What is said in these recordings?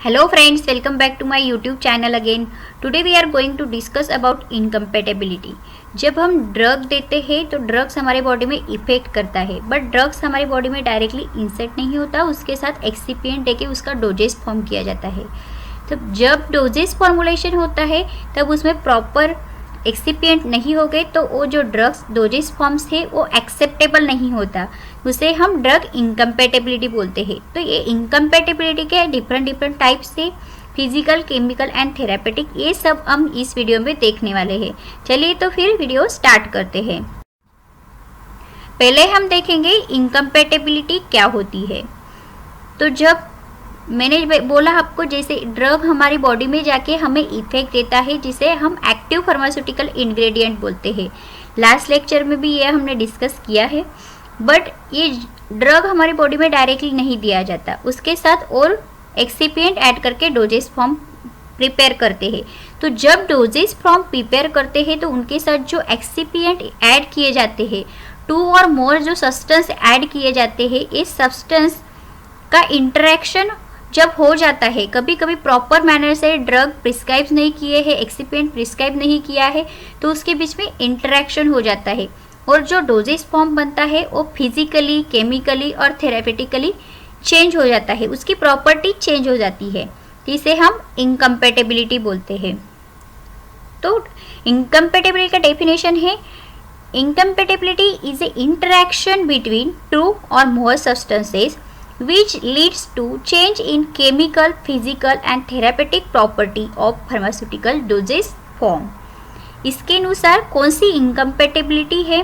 Hello friends, welcome back to my YouTube channel again. Today we are going to discuss about incompatibility. जब हम drug देते हैं तो drugs हमारे body में इफेक्ट करता है, बट ड्रग्स हमारी बॉडी में डायरेक्टली इंसर्ट नहीं होता, उसके साथ एक्सिपिएंट देके उसका डोजेस फॉर्म किया जाता है। तो जब डोजेस फॉर्मुलेशन होता है तब उसमें प्रॉपर एक्सिपिएंट नहीं हो गए तो वो जो ड्रग्स डोजेस फॉर्म्स है वो एक्सेप्टेबल नहीं होता, उसे हम ड्रग इनकम्पैटिबिलिटी बोलते हैं। तो ये इनकम्पैटिबिलिटी के डिफरेंट टाइप्स है, फिजिकल, केमिकल एंड थेरापेटिक, ये सब हम इस वीडियो में देखने वाले हैं। चलिए तो फिर वीडियो स्टार्ट करते हैं। पहले हम देखेंगे इनकम्पैटिबिलिटी क्या होती है। तो जब मैंने बोला आपको, जैसे ड्रग हमारी बॉडी में जाके हमें इफेक्ट देता है जिसे हम एक्टिव फार्मास्यूटिकल इंग्रेडिएंट बोलते हैं। लास्ट लेक्चर में भी ये हमने डिस्कस किया है, बट ये ड्रग हमारी बॉडी में डायरेक्टली नहीं दिया जाता, उसके साथ और एक्सिपिएंट ऐड करके डोजेस फॉर्म प्रिपेयर करते हैं। तो जब डोजेस फॉर्म प्रिपेयर करते हैं तो उनके साथ जो एक्सिपिएंट ऐड किए जाते हैं, 2 और मोर जो सब्सटेंस ऐड किए जाते हैं, इस सब्सटेंस का इंटरेक्शन जब हो जाता है, कभी कभी प्रॉपर मैनर से ड्रग प्रिस्क्राइब नहीं किए हैं, एक्सिपिएंट प्रिस्क्राइब नहीं किया है, तो उसके बीच में इंटरेक्शन हो जाता है और जो डोजेस फॉर्म बनता है वो फिजिकली, केमिकली और थेरापेटिकली चेंज हो जाता है, उसकी प्रॉपर्टी चेंज हो जाती है, इसे हम इनकम्पैटिबिलिटी बोलते हैं। तो इनकम्पैटिबिलिटी का डेफिनेशन है, incompatibility is a interaction between 2 और मोर substances which leads to change in chemical, physical and therapeutic property of pharmaceutical dosage form। इसके अनुसार कौन सी इनकम्पैटिबिलिटी है,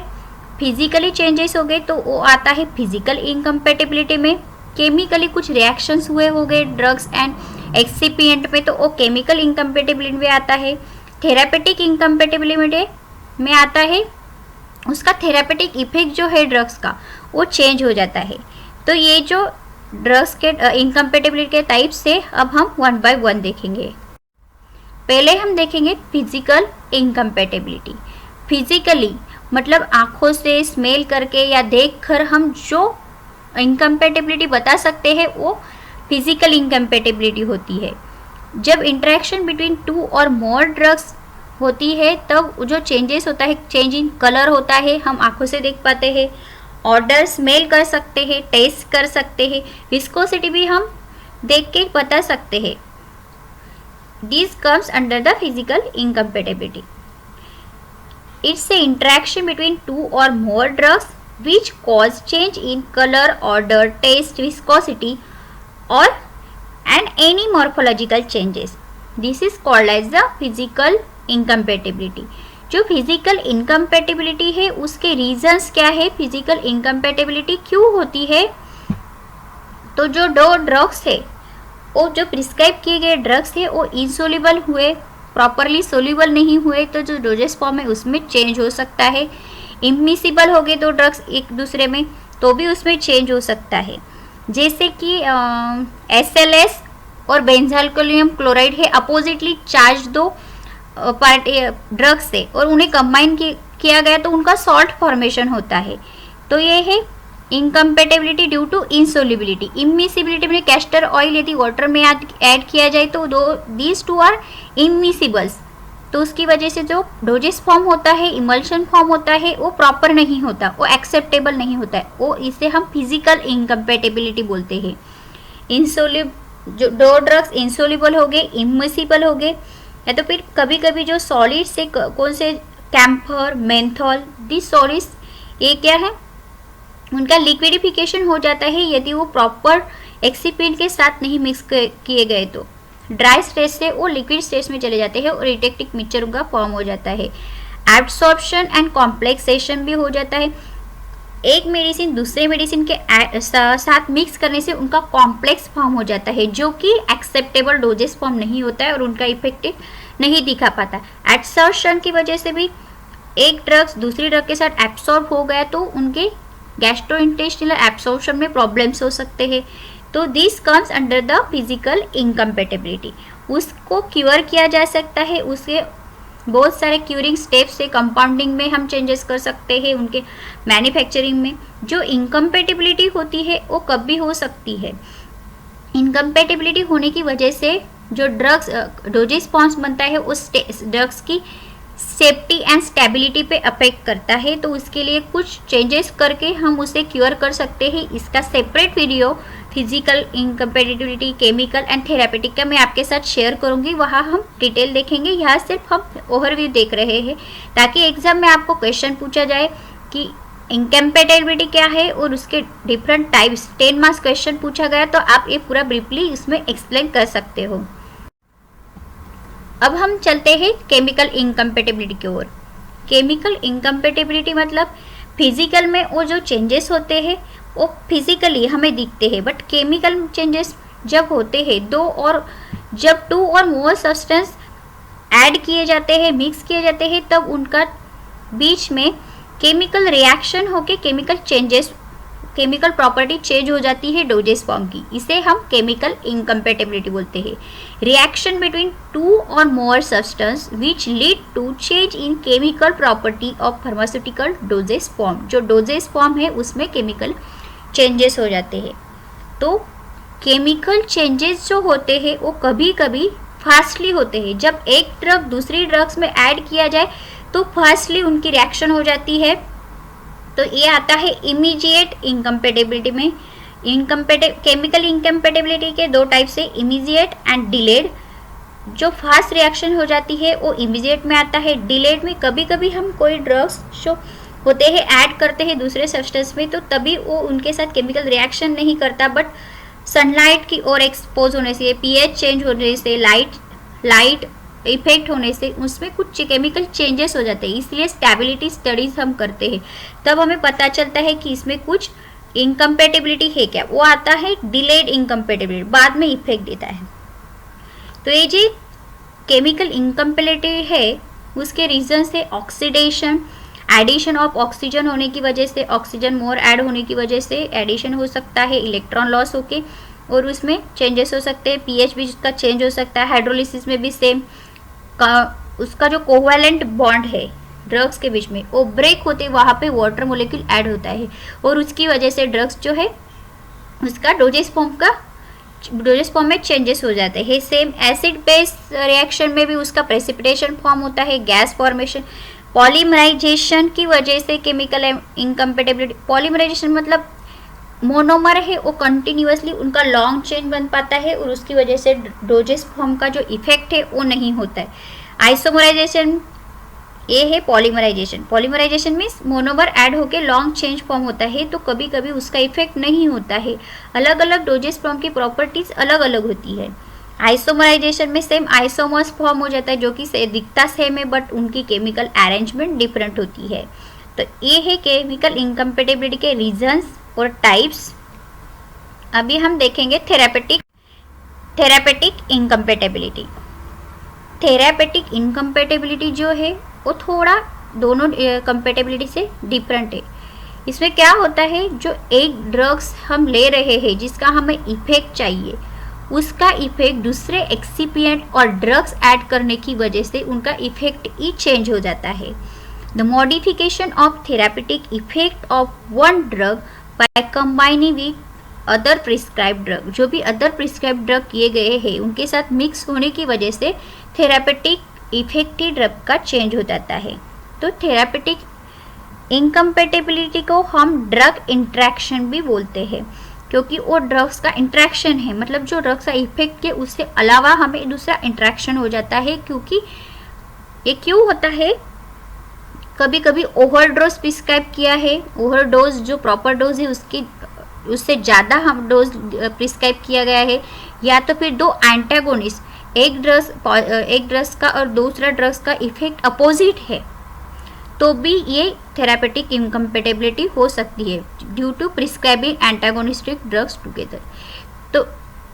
फिजिकली चेंजेस हो गए तो वो आता है फिजिकल इनकम्पैटिबिलिटी में, केमिकली कुछ रिएक्शंस हुए हो गए ड्रग्स एंड एक्सिपिएंट में तो वो केमिकल इनकम्पैटिबिलिटी में आता है। थेरापेटिक इनकम्पैटिबिलिटी में आता है उसका थेरापेटिक इफेक्ट जो है ड्रग्स का वो चेंज हो जाता है। तो ये जो ड्रग्स के इनकम्पैटिबिलिटी के टाइप्स से अब हम 1 बाय 1 देखेंगे। पहले हम देखेंगे फिजिकल इनकम्पैटिबिलिटी। फिजिकली मतलब आँखों से स्मेल करके या देखकर हम जो इनकम्पैटिबिलिटी बता सकते हैं वो फिजिकल इनकम्पैटिबिलिटी होती है। जब इंटरेक्शन बिटवीन 2 और मोर ड्रग्स होती है तब जो चेंजेस होता है, चेंज इन कलर होता है, हम आँखों से देख पाते हैं, ऑर्डर स्मेल कर सकते हैं, टेस्ट कर सकते हैं, विस्कोसिटी भी हम देख के बता सकते हैं। This comes under the physical incompatibility. It's a interaction between 2 और more drugs which cause change in colour, odour, taste, viscosity और and any morphological changes. This is called as the physical incompatibility. जो physical incompatibility है उसके reasons क्या है, physical incompatibility क्यों होती है। तो जो 2 ड्रग्स है वो जो प्रिस्क्राइब किए गए ड्रग्स है वो इनसोल्यूबल हुए, प्रॉपरली सोल्यूबल नहीं हुए तो जो डोजेस फॉर्म है उसमें चेंज हो सकता है। इमिसिबल हो गए 2 ड्रग्स एक दूसरे में तो भी उसमें चेंज हो सकता है। जैसे कि SLS और बेंजाल्कोलियम क्लोराइड है, अपोजिटली चार्ज 2 पार्ट ड्रग्स से और उन्हें कंबाइन किया गया तो उनका सॉल्ट फॉर्मेशन होता है। तो ये है इनकम्पैटिबिलिटी ड्यू टू इनसोल्युबिलिटी। इमिसिबिलिटी में कैस्टर ऑयल यदि वाटर में ऐड किया जाए तो दीज 2 आर इमिसिबल्स, तो उसकी वजह से जो डोजेस फॉर्म होता है, इमल्शन फॉर्म होता है, वो प्रॉपर नहीं होता, वो एक्सेप्टेबल नहीं होता है, वो इसे हम फिजिकल इनकम्पैटिबिलिटी बोलते हैं। जो 2 ड्रग्स इंसोल्यूबल हो गए, इमिसिबल हो गए, या तो फिर कभी कभी जो सॉलिड से कौन से कैम्फर, मेंथॉल, दिस सॉलिड्स ये क्या है, उनका लिक्विडिफिकेशन हो जाता है यदि वो प्रॉपर एक्सिपिएंट के साथ नहीं मिक्स किए गए तो ड्राई स्टेज से वो लिक्विड स्टेज में चले जाते हैं और इटेक्टिक मिक्सचर उनका फॉर्म हो जाता है। एब्सॉर्प्शन एंड कॉम्प्लेक्सेशन भी हो जाता है, एक मेडिसिन दूसरे मेडिसिन के साथ मिक्स करने से उनका कॉम्प्लेक्स फॉर्म हो जाता है जो कि एक्सेप्टेबल डोजेस फॉर्म नहीं होता है और उनका इफेक्टिव नहीं दिखा पाता। एब्सॉर्प्शन की वजह से भी एक ड्रग्स दूसरी ड्रग के साथ एब्सॉर्ब हो गया तो उनके गैस्ट्रोइंटेस्टिनल एब्सॉर्प्शन में प्रॉब्लम्स हो सकते हैं। तो this comes under the physical incompatibility. उसको क्योर किया जा सकता है, उसके बहुत सारे क्यूरिंग स्टेप्स से कंपाउंडिंग में हम चेंजेस कर सकते हैं, उनके मैन्युफैक्चरिंग में। जो इनकम्पैटिबिलिटी होती है वो कब भी हो सकती है, इनकम्पेटिबिलिटी होने की वजह से जो ड्रग्स डोजेज रिस्पॉन्स बनता है उस ड्रग्स की सेफ्टी एंड स्टेबिलिटी पे अफेक्ट करता है। तो उसके लिए कुछ चेंजेस करके हम उसे क्योर कर सकते हैं। इसका separate video physical incompatibility, chemical and therapeutic का मैं आपके साथ शेयर करूंगी, वहाँ हम डिटेल देखेंगे। यहाँ सिर्फ हम ओवरव्यू देख रहे हैं ताकि एग्जाम में आपको क्वेश्चन पूछा जाए कि इनकम्पेटिबिलिटी क्या है और उसके डिफरेंट टाइप्स 10 मार्क्स क्वेश्चन पूछा गया तो आप ये पूरा ब्रीफली इसमें एक्सप्लेन कर सकते हो। अब हम चलते हैं केमिकल इनकम्पेटिबिलिटी की ओर। केमिकल इनकम्पेटिबिलिटी मतलब फिजिकल में वो जो चेंजेस होते हैं वो फिजिकली हमें दिखते हैं, बट केमिकल चेंजेस जब होते हैं जब 2 और मोर सब्सटेंस ऐड किए जाते हैं, मिक्स किए जाते हैं, तब उनका बीच में केमिकल रिएक्शन होके केमिकल प्रॉपर्टी चेंज हो जाती है डोजेस फॉर्म की। इसे हम केमिकल इनकम्पेटिबिलिटी बोलते हैं। रिएक्शन बिटवीन 2 और more substance which lead to change in chemical property of pharmaceutical doses form. जो डोजेस फॉर्म है उसमें केमिकल चेंजेस हो जाते हैं। तो केमिकल चेंजेस जो होते हैं वो कभी कभी फास्टली होते हैं। जब एक ड्रग दूसरी ड्रग्स में ऐड किया जाए तो फास्टली उनकी रिएक्शन हो जाती है। तो ये आता है इमीडिएट इनकम्पेटिबिलिटी में। केमिकल इनकम्पेटिबिलिटी के 2 टाइप्स है, इमीडिएट एंड डिलेड। जो फास्ट रिएक्शन हो जाती है वो इमीडिएट में आता है। डिलेड में कभी कभी हम कोई ड्रग्स जो होते हैं ऐड करते हैं दूसरे सब्सटेंस में, तो तभी वो उनके साथ केमिकल रिएक्शन नहीं करता, बट सनलाइट की ओर एक्सपोज होने से, पीएच चेंज होने से, लाइट इफेक्ट होने से उसमें कुछ केमिकल चेंजेस हो जाते हैं। इसलिए स्टेबिलिटी स्टडीज हम करते हैं, तब हमें पता चलता है कि इसमें कुछ इनकम्पेटिबिलिटी है क्या। वो आता है डिलेड इनकम्पेटिबिलिटी, बाद में इफेक्ट देता है। तो ये जो केमिकल इनकम्पेटिबिलिटी है उसके रीजन से ऑक्सीडेशन, एडिशन ऑफ ऑक्सीजन होने की वजह से, ऑक्सीजन मोर ऐड होने की वजह से एडिशन हो सकता है, इलेक्ट्रॉन लॉस होके और उसमें चेंजेस हो सकते हैं। पीएच भी उसका चेंज हो सकता है। हाइड्रोलिसिस में भी सेम उसका जो कोवैलेंट बॉन्ड है ड्रग्स के बीच में वो ब्रेक होते, वहाँ पे वाटर मोलिक्यूल ऐड होता है और उसकी वजह से ड्रग्स जो है उसका डोजेस फॉर्म में चेंजेस हो जाते हैं। सेम एसिड बेस रिएक्शन में भी उसका प्रेसिपिटेशन फॉर्म होता है, गैस फॉर्मेशन। पॉलीमराइजेशन की वजह से केमिकल इनकम्पेटिबिलिटी, पॉलीमराइजेशन मतलब मोनोमर है वो कंटिन्यूअसली उनका लॉन्ग चेन बन पाता है और उसकी वजह से डोजेस फॉर्म का जो इफेक्ट है वो नहीं होता है। आइसोमराइजेशन ये है polymerisation. Polymerisation means monomer add होके लॉन्ग चेंज फॉर्म होता है, तो कभी कभी उसका इफेक्ट नहीं होता है। अलग अलग डोजेस फॉर्म की प्रॉपर्टीज अलग अलग होती है। आइसोमराइजेशन में सेम आइसोमर्स फॉर्म हो जाता है जो कि दिखता सेम है बट उनकी केमिकल अरेंजमेंट डिफरेंट होती है। तो ये है केमिकल इनकम्पेटिबिलिटी के रीजंस और टाइप्स। अभी हम देखेंगे थेरापेटिक इनकम्पेटिबिलिटी। थेरापेटिक इनकम्पेटिबिलिटी जो है वो थोड़ा दोनों कंपेटिबिलिटी से डिफरेंट है। इसमें क्या होता है, जो एक ड्रग्स हम ले रहे हैं जिसका हमें इफेक्ट चाहिए, उसका इफेक्ट दूसरे एक्सिपिएंट और ड्रग्स ऐड करने की वजह से उनका इफेक्ट ही चेंज हो जाता है। The modification of therapeutic effect of one drug by combining with other prescribe drug, जो भी अदर प्रिस्क्राइब ड्रग किए गए हैं उनके साथ मिक्स होने की वजह से थेरापेटिक इफेक्टिव ड्रग का चेंज हो जाता है। तो थेरापेटिक इनकम्पेटिबिलिटी को हम ड्रग इंट्रैक्शन भी बोलते हैं, क्योंकि वो ड्रग्स का इंट्रैक्शन है, मतलब जो ड्रग्स का इफेक्ट के उससे अलावा हमें दूसरा इंट्रैक्शन हो जाता है। क्योंकि ये क्यों होता है, कभी कभी ओवरडोज प्रिस्क्राइब किया है, ओवरडोज जो प्रॉपर डोज है उससे ज़्यादा हम डोज प्रिस्क्राइब किया गया है, या तो फिर दो एंटागोनिस्ट, एक ड्रग्स का और दूसरा ड्रग्स का इफेक्ट अपोजिट है, तो भी ये थेरापेटिक इनकम्पेटिबिलिटी हो सकती है due to prescribing antagonistic drugs together. तो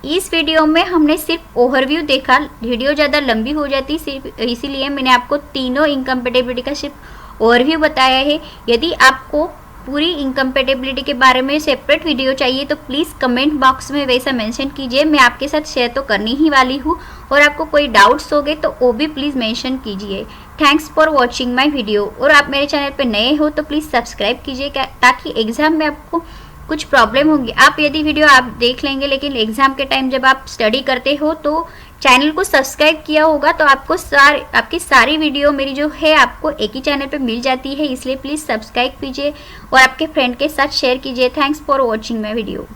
इस वीडियो में हमने सिर्फ ओवरव्यू देखा, वीडियो ज़्यादा लंबी हो जाती सिर्फ इसीलिए मैंने आपको तीनों इनकम्पेटिबिलिटी का सिर्फ ओवरव्यू बताया है। यदि आपको पूरी इनकम्पेटिबिलिटी के बारे में सेपरेट वीडियो चाहिए तो प्लीज़ कमेंट बॉक्स में वैसा मेंशन कीजिए, मैं आपके साथ शेयर तो करनी ही वाली हूँ। और आपको कोई डाउट्स हो गए तो वो भी प्लीज़ मेंशन कीजिए। Thanks for watching my video. और आप मेरे चैनल पे नए हो तो प्लीज़ सब्सक्राइब कीजिए ताकि एग्ज़ाम में आपको कुछ प्रॉब्लम होंगी। आप यदि वीडियो आप देख लेंगे लेकिन एग्जाम के टाइम जब आप स्टडी करते हो तो चैनल को सब्सक्राइब किया होगा तो आपको आपकी सारी वीडियो मेरी जो है आपको एक ही चैनल पे मिल जाती है, इसलिए प्लीज़ सब्सक्राइब कीजिए और आपके फ्रेंड के साथ शेयर कीजिए। Thanks for watching my video.